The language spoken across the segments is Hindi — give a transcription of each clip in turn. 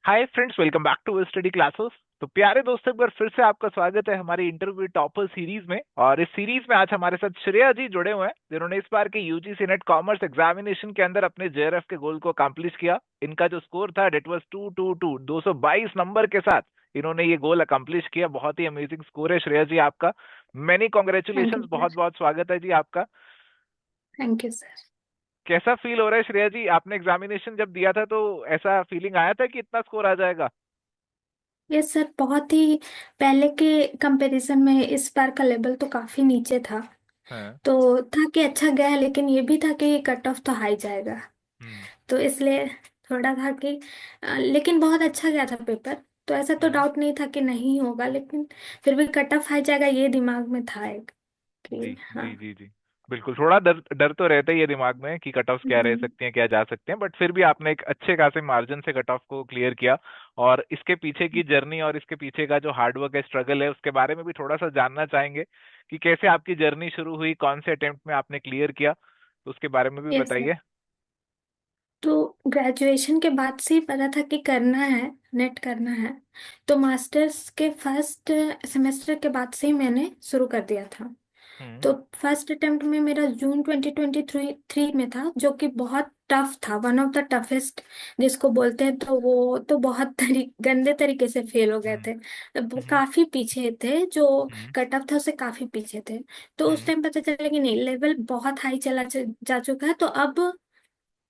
Hi friends, welcome back to study classes. तो प्यारे दोस्तों, एक बार फिर से आपका स्वागत है हमारी इंटरव्यू टॉपर सीरीज में। और इस सीरीज में आज हमारे साथ श्रेया जी जुड़े हुए हैं, जिन्होंने इस बार के यूजीसी नेट कॉमर्स एग्जामिनेशन के अंदर अपने जेआरएफ के गोल को अकम्प्लिश किया। इनका जो स्कोर था डेट वाज 222, 222 नंबर के साथ इन्होंने ये गोल अकम्प्लिश किया। बहुत ही अमेजिंग स्कोर है श्रेया जी आपका। मेनी थैंक यू कॉन्ग्रेचुलेशन, बहुत सर। बहुत स्वागत है जी आपका। Thank you sir. कैसा फील हो रहा है श्रेया जी? आपने एग्जामिनेशन जब दिया था तो ऐसा फीलिंग आया था कि इतना स्कोर आ जाएगा? यस सर, बहुत ही पहले के कंपैरिजन में इस बार का लेवल तो काफी नीचे था। हाँ। तो था कि अच्छा गया है, लेकिन ये भी था कि कट ऑफ तो हाई जाएगा। हम्म। तो इसलिए थोड़ा था कि लेकिन बहुत अच्छा गया था पेपर। तो ऐसा तो हम्म। डाउट नहीं था कि नहीं होगा, लेकिन फिर भी कट ऑफ हाई जाएगा ये दिमाग में था एक कि जी हाँ। जी जी जी। बिल्कुल, थोड़ा डर डर तो रहता ही है दिमाग में कि कट ऑफ क्या रह हम्म। सकती हैं, क्या जा सकते हैं, बट फिर भी आपने एक अच्छे खासे मार्जिन से कट ऑफ को क्लियर किया। और इसके पीछे की जर्नी और इसके पीछे का जो हार्डवर्क है, स्ट्रगल है, उसके बारे में भी थोड़ा सा जानना चाहेंगे कि कैसे आपकी जर्नी शुरू हुई, कौन से अटेम्प्ट में आपने क्लियर किया, तो उसके बारे में भी यस सर। बताइए। तो ग्रेजुएशन के बाद से ही पता था कि करना है, नेट करना है। तो मास्टर्स के फर्स्ट सेमेस्टर के बाद से ही मैंने शुरू कर दिया था। हम्म। तो फर्स्ट अटेम्प्ट में मेरा जून 2023 में था, जो कि बहुत टफ था, वन ऑफ द टफेस्ट जिसको बोलते हैं। तो वो तो बहुत गंदे तरीके से फेल हो गए हम्म। थे। वो हम्म। काफी पीछे थे, जो हम्म। कट ऑफ था उससे काफी पीछे थे। तो उस हम्म। टाइम पता चला कि नहीं, लेवल बहुत हाई जा चुका है। तो अब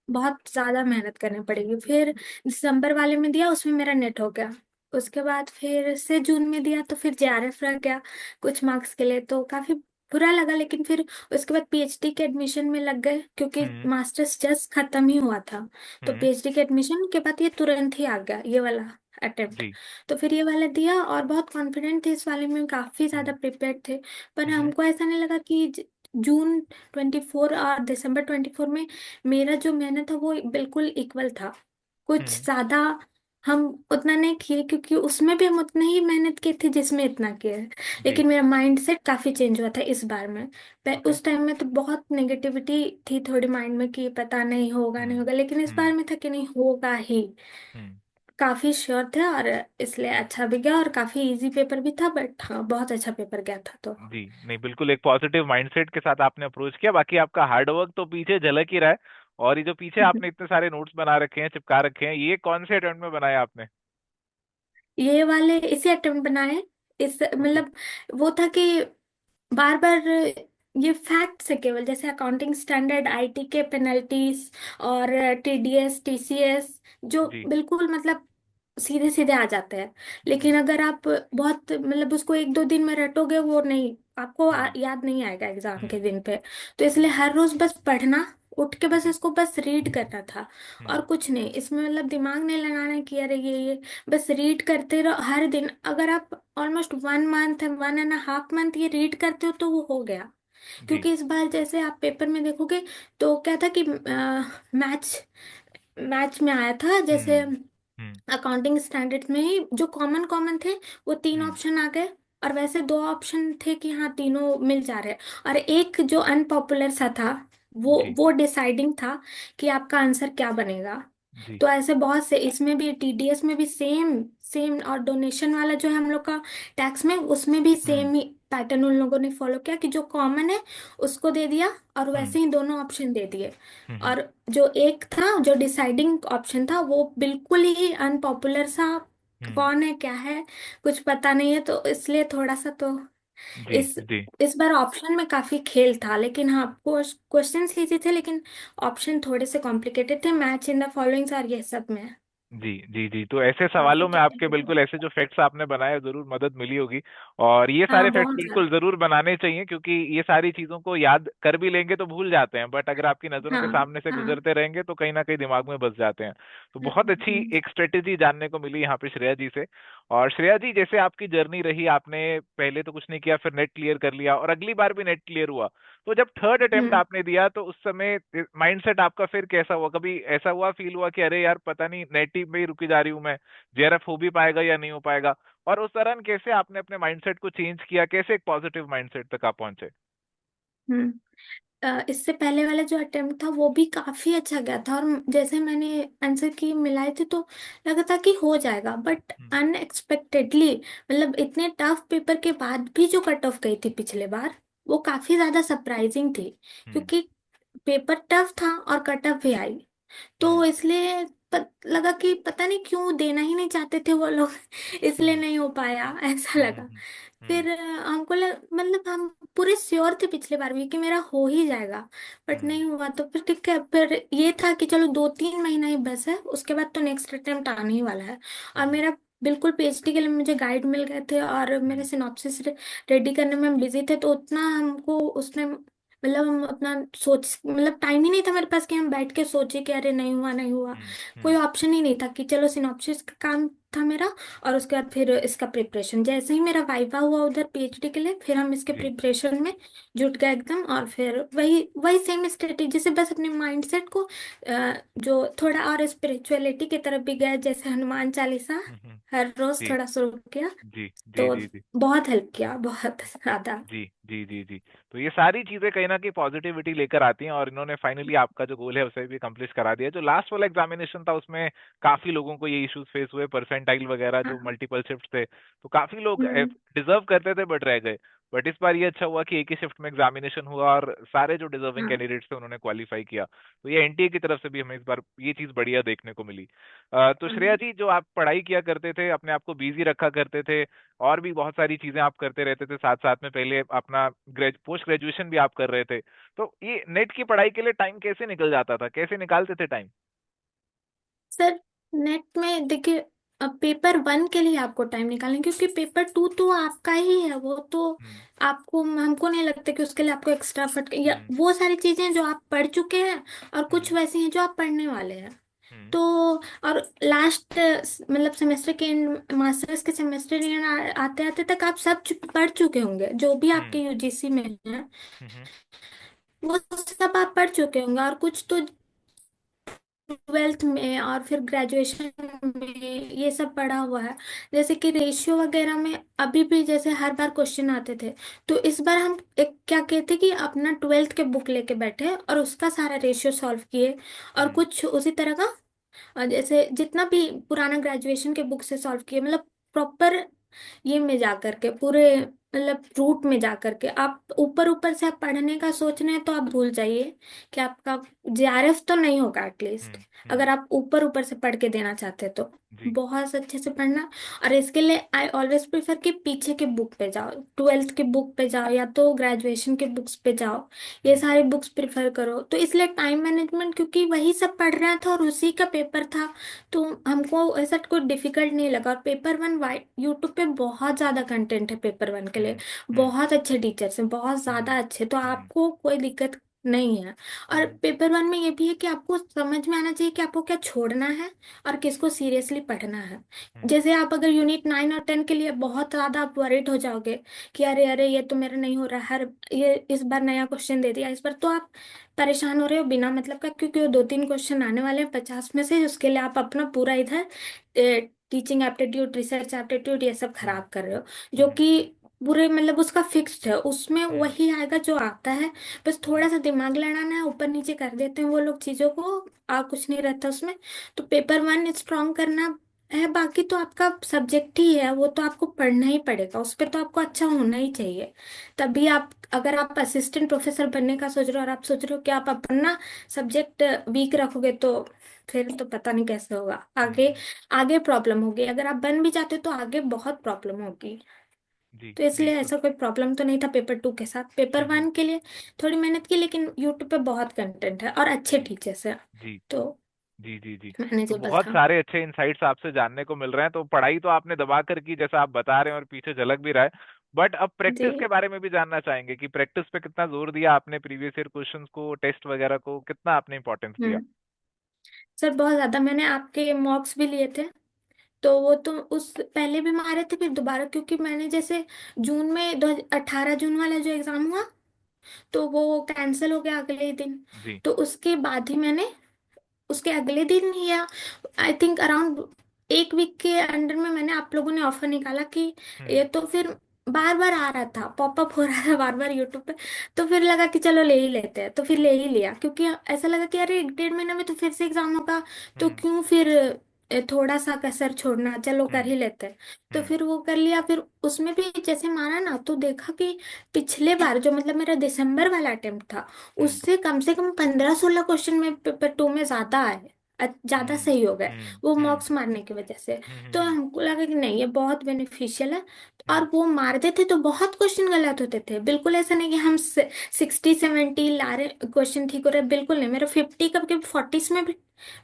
बहुत ज्यादा मेहनत करनी पड़ेगी। फिर दिसंबर वाले में दिया, उसमें मेरा नेट हो गया। उसके बाद फिर से जून में दिया, तो फिर जेआरएफ रह गया कुछ मार्क्स के लिए। तो काफी बुरा लगा, लेकिन फिर उसके बाद पीएचडी के एडमिशन में लग गए, क्योंकि हम्म। मास्टर्स जस्ट खत्म ही हुआ था। तो हम्म। पीएचडी के एडमिशन के बाद ये तुरंत ही आ गया, ये वाला अटेम्प्ट। जी। तो फिर ये वाला दिया, और बहुत कॉन्फिडेंट थे इस वाले में, काफी ज्यादा हम्म। प्रिपेयर्ड थे। पर हम्म। हमको ऐसा नहीं लगा कि जून 24 और दिसंबर 24 में मेरा जो मेहनत था वो बिल्कुल इक्वल था। कुछ हम्म। ज्यादा हम उतना नहीं किए, क्योंकि उसमें भी हम उतने ही मेहनत की थी जिसमें इतना किए। जी। लेकिन मेरा माइंड सेट काफी चेंज हुआ था इस बार में। ओके। उस टाइम में तो बहुत नेगेटिविटी थी थोड़ी माइंड में कि पता नहीं होगा नहीं हम्म। होगा, लेकिन इस बार हम्म। में था कि नहीं होगा ही। हम्म। काफी श्योर थे, और इसलिए अच्छा भी गया, और काफी इजी पेपर भी था। बट हाँ, बहुत अच्छा पेपर गया था तो। जी नहीं, बिल्कुल एक पॉजिटिव माइंडसेट के साथ आपने अप्रोच किया। बाकी आपका हार्डवर्क तो पीछे झलक ही रहा है। और ये जो पीछे आपने इतने सारे नोट्स बना रखे हैं, चिपका रखे हैं, ये कौन से अटेम्प्ट में बनाया आपने? ये वाले इसी अटेम्प्ट बनाए। इस ओके। मतलब वो था कि बार बार ये फैक्ट से केवल, जैसे अकाउंटिंग स्टैंडर्ड, आईटी के पेनल्टीज, और टीडीएस टीसीएस, जो जी। बिल्कुल मतलब सीधे सीधे आ जाते हैं। जी। लेकिन अगर आप बहुत मतलब उसको एक दो दिन में रटोगे, वो नहीं, आपको हम्म। याद नहीं आएगा एग्जाम के हम्म। दिन पे। तो इसलिए हर रोज बस पढ़ना, उठ के बस जी। इसको बस रीड करना था। और हम्म। कुछ नहीं इसमें, मतलब दिमाग नहीं लगाना है कि अरे ये बस रीड करते रहो हर दिन। अगर आप ऑलमोस्ट 1 मंथ, 1.5 मंथ ये रीड करते हो तो वो हो गया। जी। क्योंकि इस बार जैसे आप पेपर में देखोगे, तो क्या था कि मैच मैच में आया था, जैसे हम्म। हम्म। अकाउंटिंग स्टैंडर्ड्स में ही जो कॉमन कॉमन थे, वो तीन हम्म। ऑप्शन आ गए। और वैसे दो ऑप्शन थे कि हाँ तीनों मिल जा रहे हैं। और एक जो अनपॉपुलर सा था, वो जी। वो डिसाइडिंग था कि आपका आंसर क्या बनेगा। जी। तो ऐसे बहुत से, इसमें भी टीडीएस में भी सेम सेम, और डोनेशन वाला जो है हम लोग का टैक्स में, उसमें भी हम्म। सेम ही पैटर्न उन लोगों ने फॉलो किया कि जो कॉमन है उसको दे दिया, और हम्म। वैसे ही दोनों ऑप्शन दे दिए। हम्म। और जो एक था, जो डिसाइडिंग ऑप्शन था, वो बिल्कुल ही अनपॉपुलर सा, हम्म। कौन है क्या है कुछ पता नहीं है। तो इसलिए थोड़ा सा तो जी। इस जी। इस बार ऑप्शन में काफी खेल था। लेकिन हाँ, क्वेश्चन इजी थे, लेकिन ऑप्शन थोड़े से कॉम्प्लिकेटेड थे। मैच इन द फॉलोइंग्स और ये सब में जी जी जी। तो ऐसे काफी सवालों में आपके टेक्निकल बिल्कुल था। ऐसे जो फैक्ट्स आपने बनाए जरूर मदद मिली होगी। और ये हाँ, सारे फैक्ट्स बहुत बिल्कुल ज्यादा। जरूर बनाने चाहिए, क्योंकि ये सारी चीजों को याद कर भी लेंगे तो भूल जाते हैं, बट अगर आपकी नजरों के हाँ सामने से हाँ। गुजरते रहेंगे तो कहीं ना कहीं दिमाग में बस जाते हैं। तो बहुत अच्छी हम्म। एक स्ट्रेटेजी जानने को मिली यहाँ पे श्रेया जी से। और श्रेया जी, जैसे आपकी जर्नी रही, आपने पहले तो कुछ नहीं किया, फिर नेट क्लियर कर लिया और अगली बार भी नेट क्लियर हुआ। तो जब थर्ड अटेम्प्ट हम्म। आपने दिया तो उस समय माइंडसेट आपका फिर कैसा हुआ? कभी ऐसा हुआ, फील हुआ कि अरे यार पता नहीं नेट ही में ही रुकी जा रही हूँ मैं, जेआरएफ हो भी पाएगा या नहीं हो पाएगा? और उस दौरान कैसे आपने अपने माइंडसेट को चेंज किया, कैसे एक पॉजिटिव माइंडसेट तक आप पहुंचे? हम्म। इससे पहले वाला जो अटेम्प्ट था वो भी काफी अच्छा गया था, और जैसे मैंने आंसर की मिलाए थे तो लगा था कि हो जाएगा, बट हम्म। अनएक्सपेक्टेडली मतलब इतने टफ पेपर के बाद भी जो कट ऑफ गई थी पिछले बार, वो काफी ज्यादा सरप्राइजिंग थी। हम्म। क्योंकि पेपर टफ था और कट ऑफ भी आई, तो हम्म। इसलिए लगा कि पता नहीं क्यों देना ही नहीं चाहते थे वो लोग इसलिए हम्म। नहीं हो पाया ऐसा हम्म। लगा। हम्म। फिर हमको मतलब हम पूरे श्योर थे पिछले बार भी कि मेरा हो ही जाएगा, बट हम्म। नहीं हुआ। तो फिर ठीक है, फिर ये था कि चलो 2-3 महीना ही बस है, उसके बाद तो नेक्स्ट अटेम्प्ट आने ही वाला है। और हम्म। मेरा बिल्कुल पीएचडी के लिए मुझे गाइड मिल गए थे, और मेरे हम्म। सिनॉप्सिस रेडी करने में हम बिजी थे, तो उतना हमको उसने मतलब हम अपना सोच मतलब टाइम ही नहीं था मेरे पास कि हम बैठ के सोचे कि अरे नहीं हुआ नहीं हुआ। हम्म। कोई हम्म। ऑप्शन ही नहीं था कि चलो सिनॉप्सिस का काम था मेरा, और उसके बाद फिर इसका प्रिपरेशन। जैसे ही मेरा वाइवा हुआ उधर पीएचडी के लिए, फिर हम इसके जी। प्रिपरेशन में जुट गए एकदम। और फिर वही वही सेम स्ट्रेटेजी से बस अपने माइंडसेट को जो थोड़ा और स्पिरिचुअलिटी की तरफ भी गए, जैसे हनुमान चालीसा हम्म। हर रोज जी। थोड़ा शुरू किया, जी। जी। तो जी। जी। बहुत हेल्प किया, बहुत ज्यादा। जी। जी। जी। जी। तो ये सारी चीजें कहीं ना कहीं पॉजिटिविटी लेकर आती हैं, और इन्होंने फाइनली आपका जो गोल है उसे भी कंप्लीट करा दिया। जो लास्ट वाला एग्जामिनेशन था उसमें काफी लोगों को ये इश्यूज फेस हुए, परसेंटाइल वगैरह जो हाँ। मल्टीपल शिफ्ट थे, तो काफी लोग हम्म। डिजर्व करते थे बट रह गए। बट इस बार ये अच्छा हुआ कि एक ही शिफ्ट में एग्जामिनेशन हुआ और सारे जो डिजर्विंग हाँ। कैंडिडेट्स थे उन्होंने क्वालिफाई किया। तो ये एनटीए की तरफ से भी हमें इस बार ये चीज बढ़िया देखने को मिली। तो श्रेया हाँ। जी, जो आप पढ़ाई किया करते थे, अपने आप को बिजी रखा करते थे, और भी बहुत सारी चीजें आप करते रहते थे साथ साथ में, पहले अपना पोस्ट ग्रेजुएशन भी आप कर रहे थे, तो ये नेट की पढ़ाई के लिए टाइम कैसे निकल जाता था, कैसे निकालते थे टाइम? सर, नेट में देखिए, अब पेपर 1 के लिए आपको टाइम निकालें, क्योंकि पेपर 2 तो आपका ही है, वो तो हम्म। आपको हमको नहीं लगता कि उसके लिए आपको एक्स्ट्रा फट या हम्म। वो सारी चीजें जो आप पढ़ चुके हैं, और कुछ हम्म। वैसी हैं जो आप पढ़ने वाले हैं। हम्म। तो और लास्ट मतलब सेमेस्टर के एंड, मास्टर्स के सेमेस्टर एंड आते आते तक आप सब पढ़ चुके होंगे, जो भी हम्म। आपके यूजीसी में है हम्म। वो सब आप पढ़ चुके होंगे, और कुछ तो ट्वेल्थ में और फिर ग्रेजुएशन में ये सब पढ़ा हुआ है। जैसे कि रेशियो वगैरह में अभी भी जैसे हर बार क्वेश्चन आते थे, तो इस बार हम एक क्या कहते कि अपना ट्वेल्थ के बुक लेके बैठे और उसका सारा रेशियो सॉल्व किए, और हम्म। कुछ उसी तरह का जैसे जितना भी पुराना ग्रेजुएशन के बुक से सॉल्व किए, मतलब प्रॉपर ये में जा करके पूरे मतलब रूट में जा करके। आप ऊपर ऊपर से आप पढ़ने का सोच रहे हैं तो आप भूल जाइए कि आपका जेआरएफ तो नहीं होगा एटलीस्ट, हम्म। अगर हम्म। आप ऊपर ऊपर से पढ़ के देना चाहते हैं तो। जी। बहुत अच्छे से पढ़ना, और इसके लिए आई ऑलवेज प्रेफर कि पीछे के बुक पे जाओ, ट्वेल्थ के बुक पे जाओ या तो ग्रेजुएशन के बुक्स पे जाओ, ये हम्म। सारे बुक्स प्रेफर करो। तो इसलिए टाइम मैनेजमेंट, क्योंकि वही सब पढ़ रहा था और उसी का पेपर था, तो हमको ऐसा कोई डिफिकल्ट नहीं लगा। और पेपर 1 वाइट यूट्यूब पे बहुत ज़्यादा कंटेंट है पेपर 1 के लिए, हम्म। हम्म। बहुत अच्छे टीचर्स हैं, बहुत हम्म। ज़्यादा अच्छे, तो हम्म। आपको कोई दिक्कत नहीं है। और हम्म। पेपर 1 में ये भी है कि आपको समझ में आना चाहिए कि आपको क्या छोड़ना है और किसको सीरियसली पढ़ना है। हम्म। जैसे आप अगर यूनिट 9 और 10 के लिए बहुत ज़्यादा आप वरिड हो जाओगे कि अरे अरे ये तो मेरा नहीं हो रहा, हर ये इस बार नया क्वेश्चन दे दिया इस बार, तो आप परेशान हो रहे हो बिना मतलब का, क्योंकि वो 2-3 क्वेश्चन आने वाले हैं 50 में से, उसके लिए आप अपना पूरा इधर टीचिंग एप्टीट्यूड, रिसर्च एप्टीट्यूड ये सब हम्म। खराब कर रहे हो, जो हम्म। कि पूरे मतलब उसका फिक्स्ड है, उसमें हम्म। वही आएगा जो आता है। बस जी। थोड़ा सा दिमाग लड़ाना है, ऊपर नीचे कर देते हैं वो लोग चीज़ों को, और कुछ नहीं रहता उसमें। तो पेपर 1 स्ट्रॉन्ग करना है, बाकी तो आपका सब्जेक्ट ही है, वो तो आपको पढ़ना ही पड़ेगा, उस पर तो आपको अच्छा होना ही चाहिए। तभी आप, अगर आप असिस्टेंट प्रोफेसर बनने का सोच रहे हो और आप सोच रहे हो कि आप अपना सब्जेक्ट वीक रखोगे, तो फिर तो पता नहीं कैसे होगा आगे। हम्म। आगे प्रॉब्लम होगी, अगर आप बन भी जाते हो तो आगे बहुत प्रॉब्लम होगी। जी। तो जी। इसलिए तो ऐसा कोई प्रॉब्लम तो नहीं था पेपर 2 के साथ। पेपर हम्म। 1 के लिए थोड़ी मेहनत की, लेकिन यूट्यूब पे बहुत कंटेंट है और अच्छे जी। टीचर्स हैं, जी। तो जी। जी। जी। तो मैनेजेबल बहुत था। सारे अच्छे इंसाइट्स आपसे जानने को मिल रहे हैं। तो पढ़ाई तो आपने दबा कर की जैसा आप बता रहे हैं, और पीछे झलक भी रहा है, बट अब जी। प्रैक्टिस के बारे में भी जानना चाहेंगे कि प्रैक्टिस पे कितना जोर दिया आपने, प्रीवियस ईयर क्वेश्चंस को, टेस्ट वगैरह को कितना आपने इंपॉर्टेंस दिया? हम्म। सर बहुत ज्यादा, मैंने आपके मॉक्स भी लिए थे, तो वो तो उस पहले भी मारे थे, फिर दोबारा, क्योंकि मैंने जैसे जून में 18 जून वाला जो एग्जाम हुआ तो वो कैंसिल हो गया अगले ही दिन। जी। तो उसके बाद ही मैंने, उसके अगले दिन ही या आई थिंक अराउंड एक वीक के अंडर में मैंने आप लोगों ने ऑफर निकाला कि हम्म। ये तो फिर बार बार आ रहा था, पॉपअप हो रहा था बार बार यूट्यूब पे। तो फिर लगा कि चलो ले ही लेते हैं, तो फिर ले ही लिया, क्योंकि ऐसा लगा कि अरे 1 डेढ़ महीने में तो फिर से एग्जाम होगा, तो हम्म। क्यों फिर थोड़ा सा कसर छोड़ना, चलो कर हम्म। ही लेते हैं। तो हम्म। फिर वो कर लिया। फिर उसमें भी जैसे माना ना, तो देखा कि पिछले बार जो मतलब मेरा दिसंबर वाला अटेम्प्ट था, हम्म। उससे कम से कम 15-16 क्वेश्चन में पेपर 2 में ज्यादा आए, ज्यादा हम्म। सही हो गए, हम्म। वो हम्म। मॉक्स मारने की वजह से। हम्म। तो हमको लगा कि नहीं, ये बहुत बेनिफिशियल है। हम्म। और वो मारते थे तो बहुत क्वेश्चन गलत होते थे, बिल्कुल ऐसा नहीं कि हम 60-70 ला रहे क्वेश्चन ठीक हो रहे, बिल्कुल नहीं। मेरा 50, कभी कभी 40 में भी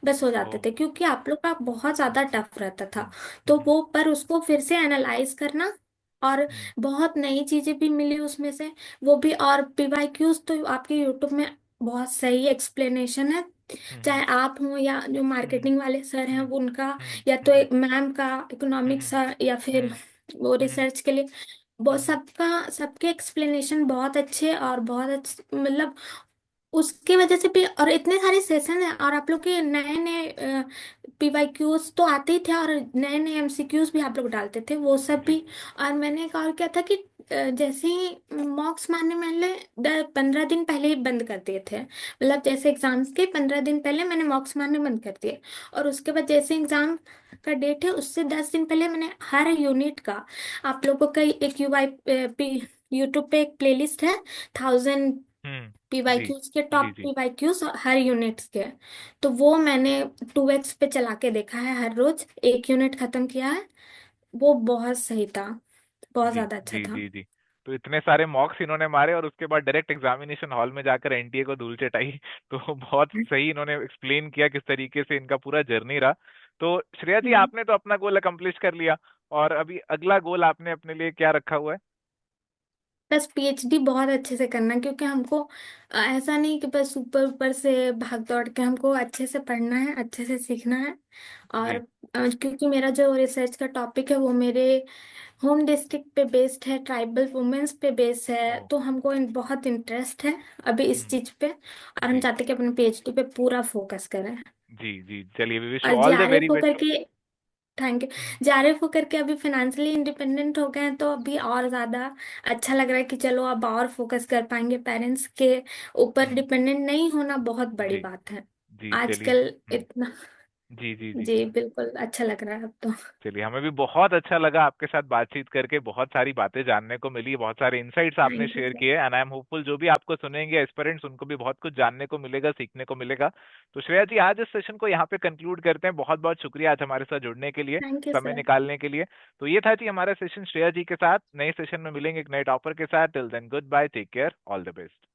बस हो ओ। जाते थे, क्योंकि आप लोग का बहुत ज्यादा टफ रहता था। हम्म। तो हम्म। वो पर उसको फिर से एनालाइज करना, और हम्म। बहुत नई चीजें भी मिली उसमें से, वो भी। और पीवाईक्यूज तो आपके यूट्यूब में बहुत सही एक्सप्लेनेशन है, हम्म। चाहे आप हो या जो हम्म। मार्केटिंग वाले सर हैं हम्म। उनका, हम्म। या तो हम्म। एक मैम का इकोनॉमिक्स, हम्म। या फिर हम्म। वो हम्म। रिसर्च के लिए, बहुत हम्म। सबका, सबके एक्सप्लेनेशन बहुत अच्छे, और बहुत अच्छे मतलब उसके वजह से भी। और इतने सारे सेशन है, और आप लोग के नए नए पीवाईक्यूज तो आते ही थे, और नए नए एमसीक्यूज भी आप लोग डालते थे, वो सब जी। भी। और मैंने एक और क्या था कि जैसे ही मॉक्स मारने मैंने 15 दिन पहले ही बंद कर दिए थे, मतलब जैसे एग्जाम्स के 15 दिन पहले मैंने मॉक्स मारने बंद कर दिए। और उसके बाद जैसे एग्जाम का डेट है, उससे 10 दिन पहले मैंने हर यूनिट का, आप लोगों का एक यूट्यूब पे एक प्लेलिस्ट है, 1000 हम्म। जी। पीवाईक्यूज के, जी। टॉप जी। पीवाईक्यूज हर यूनिट्स के। तो वो मैंने 2x पे चला के देखा है, हर रोज एक यूनिट खत्म किया है। वो बहुत सही था, बहुत जी। ज्यादा अच्छा जी। था। जी। जी। तो इतने सारे मॉक्स इन्होंने मारे और उसके बाद डायरेक्ट एग्जामिनेशन हॉल में जाकर एनटीए को धूल चटाई। तो बहुत सही इन्होंने एक्सप्लेन किया किस तरीके से इनका पूरा जर्नी रहा। तो श्रेया जी, हम्म। आपने तो अपना गोल अकम्प्लिश कर लिया, और अभी अगला गोल आपने अपने लिए क्या रखा हुआ है? बस पीएचडी बहुत अच्छे से करना, क्योंकि हमको ऐसा नहीं कि बस ऊपर ऊपर से भाग दौड़ के, हमको अच्छे से पढ़ना है, अच्छे से सीखना है। और जी। क्योंकि मेरा जो रिसर्च का टॉपिक है वो मेरे होम डिस्ट्रिक्ट पे बेस्ड है, ट्राइबल वुमेन्स पे बेस्ड है, ओ। तो हमको बहुत इंटरेस्ट है अभी इस हम्म। चीज पे। और हम जी। चाहते हैं कि अपने पीएचडी पे पूरा फोकस करें। जी। जी, चलिए, वी विश और you all the very JRF होकर बेस्ट। के, थैंक यू। जेआरएफ होकर के अभी फाइनेंशियली इंडिपेंडेंट हो गए हैं, तो अभी और ज्यादा अच्छा लग रहा है कि चलो अब और फोकस कर पाएंगे, पेरेंट्स के ऊपर डिपेंडेंट नहीं होना बहुत बड़ी जी। बात है जी, चलिए। आजकल इतना। जी। जी। जी। जी बिल्कुल, अच्छा लग रहा है अब तो। चलिए, हमें भी बहुत अच्छा लगा आपके साथ बातचीत करके, बहुत सारी बातें जानने को मिली, बहुत सारे इनसाइट्स आपने थैंक यू शेयर सर। किए, एंड आई एम होपफुल जो भी आपको सुनेंगे एस्पिरेंट्स उनको भी बहुत कुछ जानने को मिलेगा, सीखने को मिलेगा। तो श्रेया जी, आज इस सेशन को यहाँ पे कंक्लूड करते हैं। बहुत बहुत शुक्रिया आज हमारे साथ जुड़ने के लिए, थैंक यू समय सर। निकालने के लिए। तो ये था जी हमारा सेशन श्रेया जी के साथ। नए सेशन में मिलेंगे एक नए टॉपर के साथ। Till then, goodbye, take care, all the best.